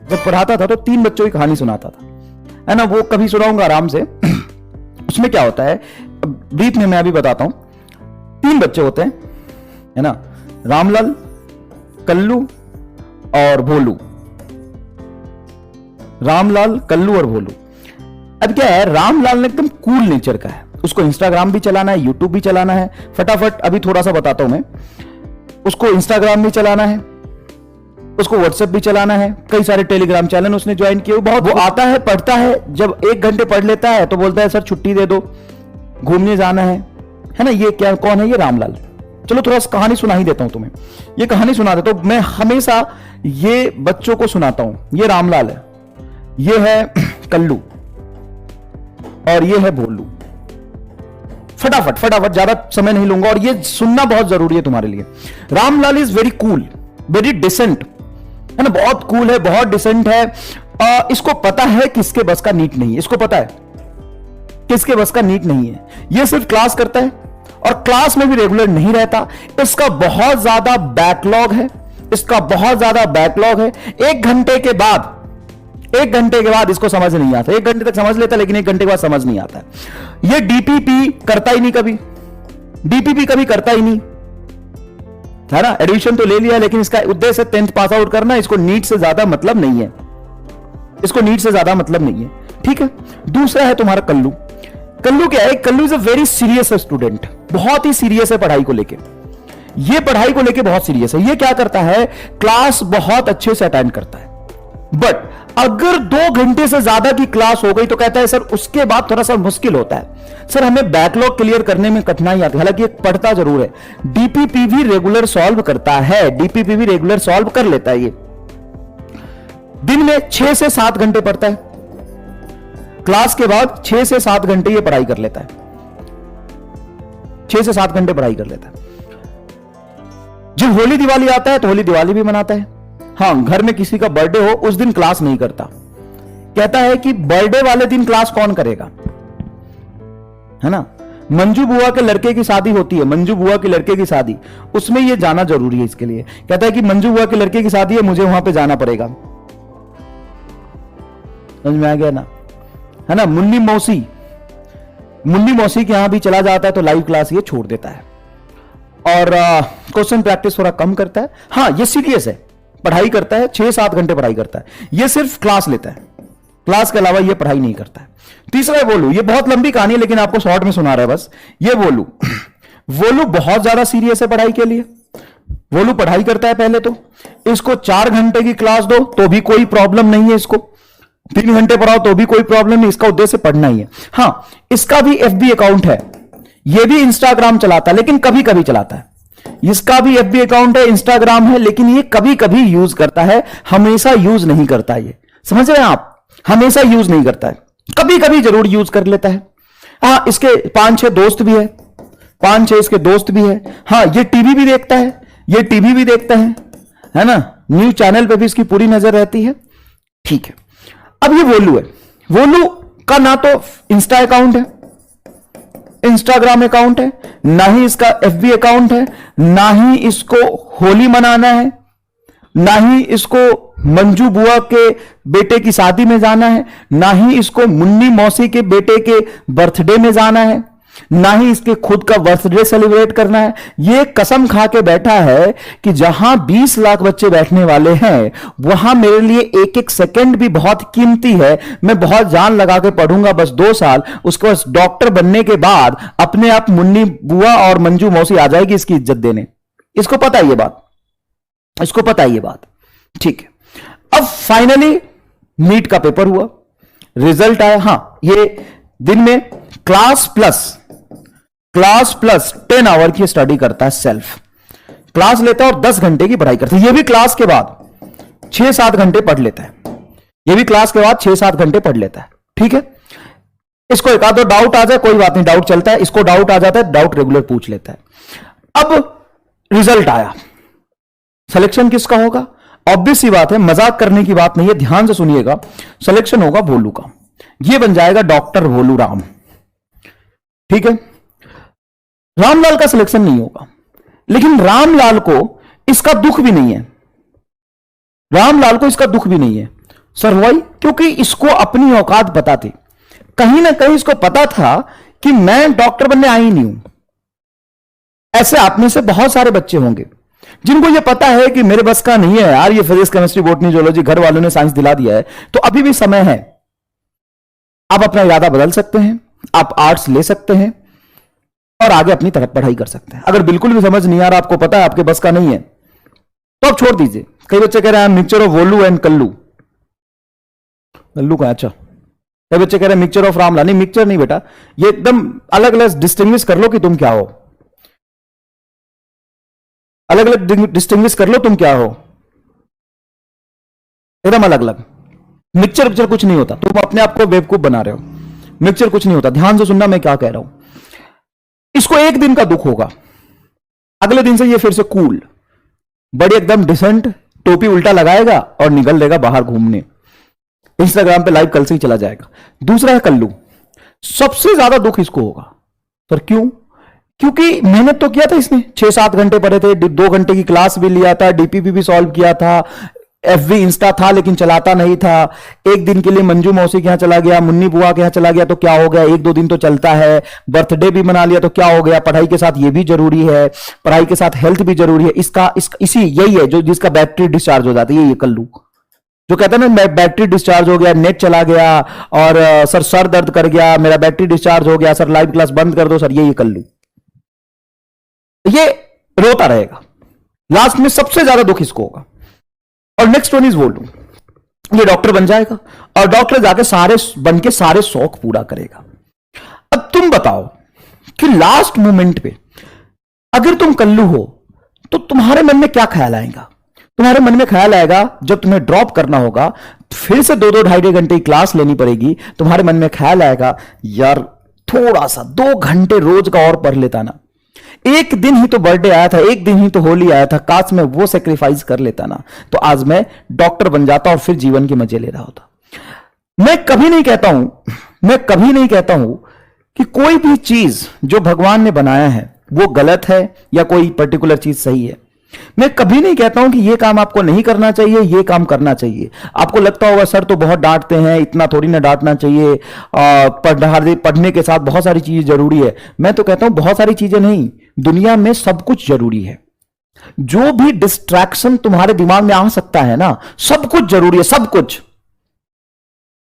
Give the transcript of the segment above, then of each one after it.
जब पढ़ाता था तो 3 बच्चों की कहानी सुनाता था, है ना। वो कभी सुनाऊंगा आराम से। उसमें क्या होता है, ब्रीफ में मैं अभी बताता हूं। 3 बच्चे होते हैं, है ना, रामलाल, कल्लू और भोलू। रामलाल, कल्लू और भोलू। अब क्या है, रामलाल ने एकदम कूल नेचर का है, उसको इंस्टाग्राम भी चलाना है, यूट्यूब भी चलाना है। फटाफट अभी थोड़ा सा बताता हूं मैं। उसको इंस्टाग्राम भी चलाना है, उसको व्हाट्सएप भी चलाना है, कई सारे टेलीग्राम चैनल उसने ज्वाइन किए। वो आता है, पढ़ता है, जब 1 घंटे पढ़ लेता है तो बोलता है सर छुट्टी दे दो, घूमने जाना है ना। ये क्या, कौन है ये? रामलाल। चलो थोड़ा सा कहानी सुना ही देता हूं तुम्हें। ये कहानी सुना देता हूं, मैं हमेशा ये बच्चों को सुनाता हूं। ये रामलाल है, ये है कल्लू और ये है भोलू। फटाफट फटाफट, ज्यादा समय नहीं लूंगा, और ये सुनना बहुत जरूरी है तुम्हारे लिए। Ramlal is very cool, very decent, है ना, बहुत कूल है, बहुत डिसेंट है। इसको पता है किसके बस का नीट नहीं है, इसको पता है किसके बस का नीट नहीं है। ये सिर्फ क्लास करता है और क्लास में भी रेगुलर नहीं रहता। इसका बहुत ज्यादा बैकलॉग है, इसका बहुत ज्यादा बैकलॉग है। 1 घंटे के बाद इसको समझ नहीं आता। 1 घंटे तक समझ लेता, लेकिन 1 घंटे के बाद समझ नहीं आता। ये डीपीपी करता ही नहीं, डीपीपी कभी करता ही नहीं, है ना। एडमिशन तो ले लिया, लेकिन इसका उद्देश्य 10th पास आउट करना, इसको नीट से ज्यादा मतलब नहीं है, इसको नीट से ज्यादा मतलब नहीं है, ठीक है। दूसरा है तुम्हारा कल्लू। कल्लू क्या है? Kallu is a very serious student, बहुत ही सीरियस है पढ़ाई को लेके। ये पढ़ाई को लेके बहुत सीरियस है। ये क्या करता है, क्लास बहुत अच्छे से अटेंड करता है, बट अगर 2 घंटे से ज्यादा की क्लास हो गई तो कहता है सर उसके बाद थोड़ा सा मुश्किल होता है, सर हमें बैकलॉग क्लियर करने में कठिनाई आती है। हालांकि ये पढ़ता जरूर है, डीपीपी भी रेगुलर सॉल्व करता है, डीपीपी भी रेगुलर सॉल्व कर लेता है। ये दिन में 6 से 7 घंटे पढ़ता है, क्लास के बाद 6 से 7 घंटे ये पढ़ाई कर लेता है, 6 से 7 घंटे पढ़ाई कर लेता है। जब होली दिवाली आता है तो होली दिवाली भी मनाता है। हाँ, घर में किसी का बर्थडे हो उस दिन क्लास नहीं करता, कहता है कि बर्थडे वाले दिन क्लास कौन करेगा, है ना। मंजू बुआ के लड़के की शादी होती है, मंजू बुआ के लड़के की शादी, उसमें ये जाना जरूरी है इसके लिए। कहता है कि मंजू बुआ के लड़के की शादी है, मुझे वहां पे जाना पड़ेगा। समझ में आ गया ना, है ना। मुन्नी मौसी के यहां भी चला जाता है तो लाइव क्लास ये छोड़ देता है, और क्वेश्चन प्रैक्टिस थोड़ा कम करता है। हाँ, ये सीरियस है, पढ़ाई करता है, 6-7 घंटे पढ़ाई करता है। ये सिर्फ क्लास लेता है, क्लास के अलावा ये पढ़ाई नहीं करता है। तीसरा है बोलू। ये बहुत लंबी कहानी है, लेकिन आपको शॉर्ट में सुना रहा है बस। ये बोलू बहुत ज्यादा सीरियस है पढ़ाई के लिए। बोलू पढ़ाई करता है पहले तो, इसको 4 घंटे की क्लास दो तो भी कोई प्रॉब्लम नहीं है, इसको 3 घंटे पढ़ाओ तो भी कोई प्रॉब्लम नहीं, इसका उद्देश्य पढ़ना ही है। हाँ, इसका भी FB अकाउंट है, ये भी इंस्टाग्राम चलाता है, लेकिन कभी कभी चलाता है। इसका भी FB अकाउंट है, इंस्टाग्राम है, लेकिन ये कभी कभी यूज करता है, हमेशा यूज नहीं करता। ये समझ रहे हैं आप, हमेशा यूज नहीं करता है, कभी कभी जरूर यूज कर लेता है। हाँ, इसके 5-6 दोस्त भी है, 5-6 इसके दोस्त भी है। हाँ, ये टीवी भी देखता है, ये टीवी भी देखता है ना। न्यूज चैनल पे भी इसकी पूरी नजर रहती है, ठीक है। अब ये वोलू है। वोलू का ना तो इंस्टा अकाउंट है, इंस्टाग्राम अकाउंट है, ना ही इसका FB अकाउंट है, ना ही इसको होली मनाना है, ना ही इसको मंजू बुआ के बेटे की शादी में जाना है, ना ही इसको मुन्नी मौसी के बेटे के बर्थडे में जाना है, ना ही इसके खुद का बर्थडे सेलिब्रेट करना है। ये कसम खा के बैठा है कि जहां 20 लाख बच्चे बैठने वाले हैं, वहां मेरे लिए एक एक सेकंड भी बहुत कीमती है। मैं बहुत जान लगा के पढ़ूंगा, बस 2 साल, उसके बाद डॉक्टर बनने के बाद अपने आप मुन्नी बुआ और मंजू मौसी आ जाएगी इसकी इज्जत देने। इसको पता है ये बात, इसको पता है ये बात, ठीक है। अब फाइनली नीट का पेपर हुआ, रिजल्ट आया। हां, ये दिन में क्लास प्लस 10 आवर की स्टडी करता है, सेल्फ क्लास लेता है और 10 घंटे की पढ़ाई करता है। ये भी क्लास के बाद 6-7 घंटे पढ़ लेता है, ये भी क्लास के बाद 6-7 घंटे पढ़ लेता है, ठीक है। इसको एक आध डाउट आ जाए कोई बात नहीं, डाउट चलता है, इसको डाउट आ जाता है, डाउट रेगुलर पूछ लेता है। अब रिजल्ट आया, सिलेक्शन किसका होगा? ऑब्वियस सी बात है, मजाक करने की बात नहीं है, ध्यान से सुनिएगा। सिलेक्शन होगा भोलू का, ये बन जाएगा डॉक्टर भोलू राम, ठीक है। रामलाल का सिलेक्शन नहीं होगा, लेकिन रामलाल को इसका दुख भी नहीं है, रामलाल को इसका दुख भी नहीं है। Sir why? क्योंकि इसको अपनी औकात पता थी, कहीं ना कहीं इसको पता था कि मैं डॉक्टर बनने आई नहीं हूं। ऐसे आप में से बहुत सारे बच्चे होंगे जिनको ये पता है कि मेरे बस का नहीं है यार, ये फिजिक्स केमिस्ट्री बॉटनी जूलॉजी, घर वालों ने साइंस दिला दिया है, तो अभी भी समय है, आप अपना इरादा बदल सकते हैं, आप आर्ट्स ले सकते हैं और आगे अपनी तरफ पढ़ाई कर सकते हैं। अगर बिल्कुल भी समझ नहीं आ रहा, आपको पता है आपके बस का नहीं है, तो आप छोड़ दीजिए। कई बच्चे कह रहे हैं मिक्सचर ऑफ वोलू एंड कल्लू। कल्लू का? अच्छा। कई बच्चे कह रहे हैं मिक्सचर ऑफ रामला। नहीं, मिक्सचर नहीं बेटा, ये एकदम अलग अलग डिस्टिंग्विश कर लो कि तुम क्या हो, अलग अलग डिस्टिंग्विश कर लो तुम क्या हो, एकदम अलग अलग। मिक्सचर विक्चर कुछ नहीं होता, तुम अपने आप को बेवकूफ बना रहे हो, मिक्सचर कुछ नहीं होता। ध्यान से सुनना मैं क्या कह रहा हूं। इसको एक दिन का दुख होगा, अगले दिन से ये फिर से कूल, बड़ी एकदम डिसेंट, टोपी उल्टा लगाएगा और निकल देगा बाहर घूमने, इंस्टाग्राम पे लाइव कल से ही चला जाएगा। दूसरा है कल्लू, सबसे ज्यादा दुख इसको होगा। सर क्यों? क्योंकि मेहनत तो किया था इसने, 6-7 घंटे पढ़े थे, 2 घंटे की क्लास भी लिया था, डीपीपी भी सॉल्व किया था, एफबी इंस्टा था लेकिन चलाता नहीं था। एक दिन के लिए मंजू मौसी के यहां चला गया, मुन्नी बुआ के यहां चला गया तो क्या हो गया, 1-2 दिन तो चलता है। बर्थडे भी मना लिया तो क्या हो गया, पढ़ाई के साथ ये भी जरूरी है, पढ़ाई के साथ हेल्थ भी जरूरी है। इसी यही है जो जिसका बैटरी डिस्चार्ज हो जाती है। ये कल्लू जो कहता है ना बैटरी डिस्चार्ज हो गया, नेट चला गया और सर दर्द कर गया, मेरा बैटरी डिस्चार्ज हो गया, सर लाइव क्लास बंद कर दो सर, ये कल्लू ये रोता रहेगा, लास्ट में सबसे ज्यादा दुख इसको होगा। और नेक्स्ट वन इज वोलू, ये डॉक्टर बन जाएगा और डॉक्टर जाके सारे बन के सारे शौक पूरा करेगा। अब तुम बताओ कि लास्ट मोमेंट पे अगर तुम कल्लू हो तो तुम्हारे मन में क्या ख्याल आएगा? तुम्हारे मन में ख्याल आएगा जब तुम्हें ड्रॉप करना होगा, फिर से 2-2 ढाई घंटे की क्लास लेनी पड़ेगी, तुम्हारे मन में ख्याल आएगा यार थोड़ा सा 2 घंटे रोज का और पढ़ लेता ना, एक दिन ही तो बर्थडे आया था, एक दिन ही तो होली आया था, काश मैं वो सेक्रीफाइस कर लेता ना, तो आज मैं डॉक्टर बन जाता और फिर जीवन के मजे ले रहा होता। मैं कभी नहीं कहता हूं कि कोई भी चीज जो भगवान ने बनाया है वो गलत है या कोई पर्टिकुलर चीज सही है। मैं कभी नहीं कहता हूं कि ये काम आपको नहीं करना चाहिए, ये काम करना चाहिए। आपको लगता होगा सर तो बहुत डांटते हैं, इतना थोड़ी ना डांटना चाहिए, पढ़ने के साथ बहुत सारी चीजें जरूरी है। मैं तो कहता हूं बहुत सारी चीजें नहीं, दुनिया में सब कुछ जरूरी है। जो भी डिस्ट्रैक्शन तुम्हारे दिमाग में आ सकता है ना, सब कुछ जरूरी है, सब कुछ।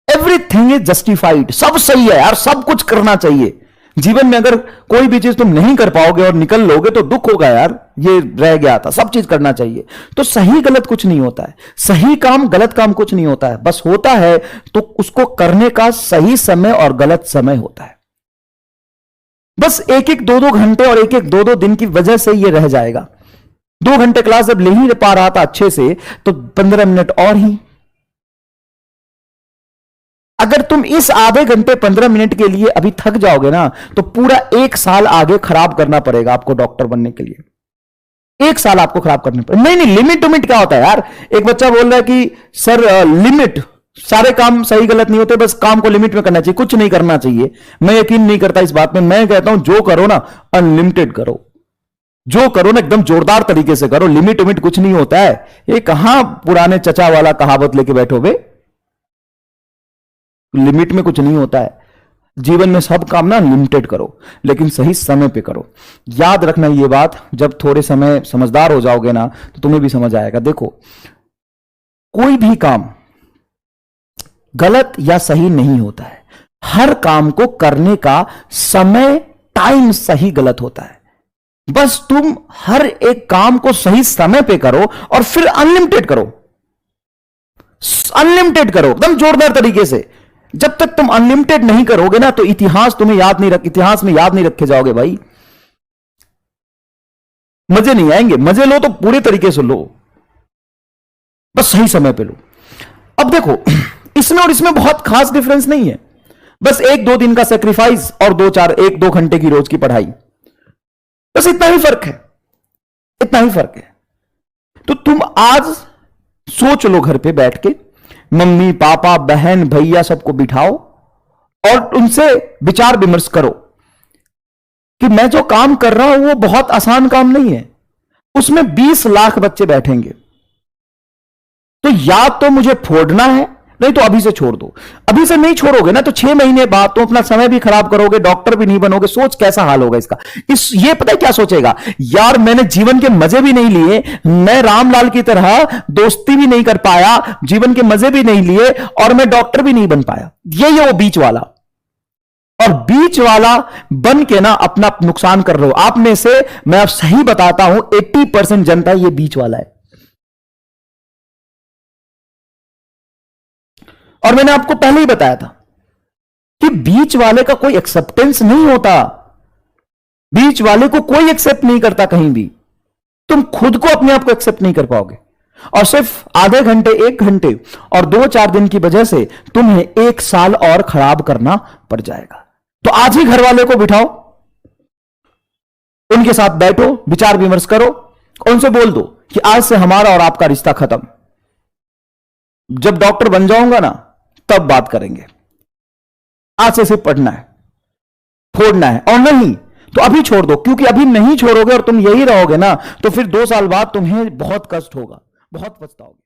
एवरीथिंग इज जस्टिफाइड, सब सही है यार, सब कुछ करना चाहिए। जीवन में अगर कोई भी चीज तुम नहीं कर पाओगे और निकल लोगे तो दुख होगा यार, ये रह गया था, सब चीज करना चाहिए। तो सही गलत कुछ नहीं होता है, सही काम गलत काम कुछ नहीं होता है, बस होता है तो उसको करने का सही समय और गलत समय होता है। बस 1-1, 2-2 घंटे और 1-1, 2-2 दिन की वजह से ये रह जाएगा। 2 घंटे क्लास जब ले ही पा रहा था अच्छे से, तो 15 मिनट और ही। अगर तुम इस आधे घंटे 15 मिनट के लिए अभी थक जाओगे ना, तो पूरा 1 साल आगे खराब करना पड़ेगा आपको डॉक्टर बनने के लिए। 1 साल आपको खराब करना पड़ेगा। नहीं, लिमिट टू मिट क्या होता है यार? एक बच्चा बोल रहा है कि सर लिमिट, सारे काम सही गलत नहीं होते, बस काम को लिमिट में करना चाहिए, कुछ नहीं करना चाहिए। मैं यकीन नहीं करता इस बात में। मैं कहता हूं जो करो ना अनलिमिटेड करो, जो करो ना एकदम जोरदार तरीके से करो, लिमिट उमिट कुछ नहीं होता है। ये कहां पुराने चचा वाला कहावत लेके बैठो बे, लिमिट में कुछ नहीं होता है। जीवन में सब काम ना लिमिटेड करो, लेकिन सही समय पे करो। याद रखना ये बात, जब थोड़े समय समझदार हो जाओगे ना तो तुम्हें भी समझ आएगा। देखो, कोई भी काम गलत या सही नहीं होता है, हर काम को करने का समय टाइम सही गलत होता है। बस तुम हर एक काम को सही समय पे करो और फिर अनलिमिटेड करो, अनलिमिटेड करो एकदम जोरदार तरीके से। जब तक तुम अनलिमिटेड नहीं करोगे ना तो इतिहास तुम्हें इतिहास में याद नहीं रखे जाओगे भाई। मजे नहीं आएंगे, मजे लो तो पूरे तरीके से लो, बस सही समय पे लो। अब देखो, इसमें और इसमें बहुत खास डिफरेंस नहीं है, बस 1-2 दिन का सेक्रीफाइस और 1-2 घंटे की रोज की पढ़ाई, बस इतना ही फर्क है, इतना ही फर्क है। तो तुम आज सोच लो, घर पे बैठ के मम्मी पापा बहन भैया सबको बिठाओ और उनसे विचार विमर्श करो कि मैं जो काम कर रहा हूं वो बहुत आसान काम नहीं है, उसमें 20 लाख बच्चे बैठेंगे, तो या तो मुझे फोड़ना है नहीं तो अभी से छोड़ दो। अभी से नहीं छोड़ोगे ना तो 6 महीने बाद तुम अपना समय भी खराब करोगे, डॉक्टर भी नहीं बनोगे। सोच कैसा हाल होगा इसका। ये पता है क्या सोचेगा, यार मैंने जीवन के मजे भी नहीं लिए, मैं रामलाल की तरह दोस्ती भी नहीं कर पाया, जीवन के मजे भी नहीं लिए, और मैं डॉक्टर भी नहीं बन पाया। ये वो बीच वाला, और बीच वाला बन के ना अपना नुकसान कर रहे हो। आप में से मैं अब सही बताता हूं 80% जनता ये बीच वाला है। और मैंने आपको पहले ही बताया था कि बीच वाले का कोई एक्सेप्टेंस नहीं होता, बीच वाले को कोई एक्सेप्ट नहीं करता कहीं भी। तुम खुद को अपने आप को एक्सेप्ट नहीं कर पाओगे, और सिर्फ आधे घंटे 1 घंटे और 2-4 दिन की वजह से तुम्हें 1 साल और खराब करना पड़ जाएगा। तो आज ही घर वाले को बिठाओ, उनके साथ बैठो, विचार विमर्श करो, उनसे बोल दो कि आज से हमारा और आपका रिश्ता खत्म। जब डॉक्टर बन जाऊंगा ना तब बात करेंगे, आज से सिर्फ पढ़ना है, फोड़ना है। और नहीं तो अभी छोड़ दो, क्योंकि अभी नहीं छोड़ोगे और तुम यही रहोगे ना तो फिर 2 साल बाद तुम्हें बहुत कष्ट होगा, बहुत पछताओगे।